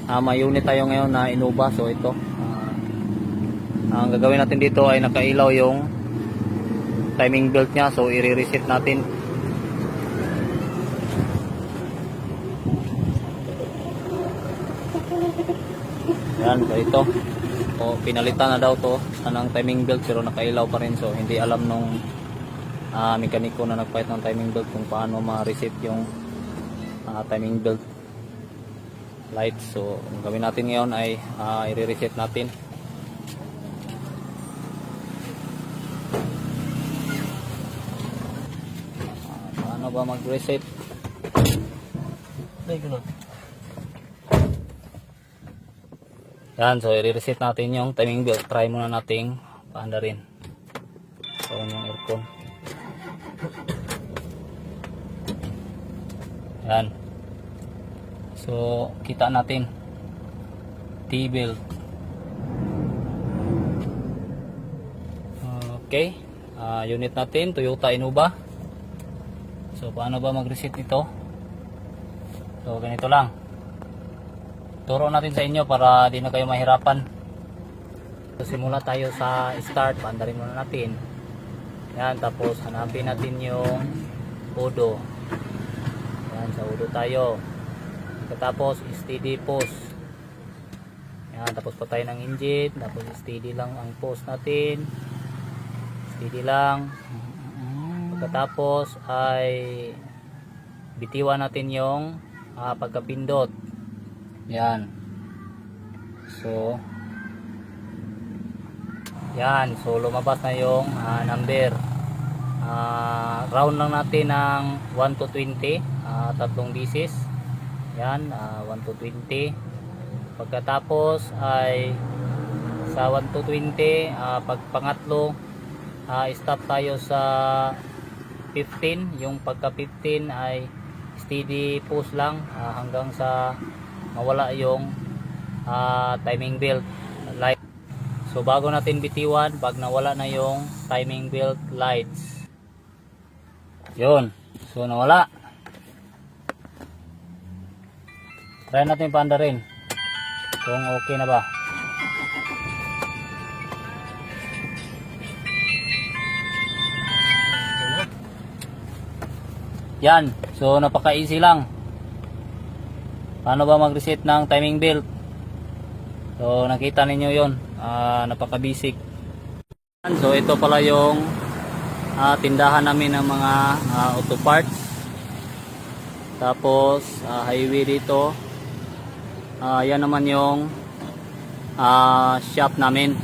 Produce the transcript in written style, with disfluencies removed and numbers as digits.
may unit tayo ngayon na Innova. So ito, ang gagawin natin dito ay nakailaw yung timing belt nya. So i-reset natin. Yan, so ito, so pinalitan na daw to ng timing belt pero nakailaw pa rin. So hindi alam nung mekaniko na nagpahit ng timing belt kung paano ma-reset yung timing belt light. So ang gawin natin ngayon ay i-reset natin. Paano ba mag-reset? Yan, so i-reset natin yung timing belt. Try muna nating paanda rin. So yung aircon. Yan. So kita natin T-belt. Okay, unit natin Toyota Innova. So paano ba mag-reset nito? So ganito lang, turo natin sa inyo para di na kayo mahirapan. So simula tayo sa start, paandarin muna natin. Yan, tapos hanapin natin yung Udo. Yan, sa Udo tayo. Tapos steady pause. Yan, tapos patay ng engine. Tapos steady lang ang pause natin. Steady lang. Pagkatapos ay bitiwan natin yung pagkapindot. Yan. So yan, so lumabas na yung number. Round lang natin ng 1 to 20, tatlong bisis. Yan, 1 to 20. Pagkatapos ay sa 1 to 20, pag pangatlo, stop tayo sa 15. Yung pagka 15 ay steady pause lang hanggang sa mawala yung timing belt light. So bago natin bitiwan, pag nawala na yung timing belt lights, yun, so nawala, try natin paanda rin kung okay na ba. Yan, so napaka easy lang. Paano ba mag-reset ng timing belt? So nakita ninyo yon, napaka basic. So ito pala yung tindahan namin ng mga auto parts. Tapos highway dito. Yan naman yung shop namin.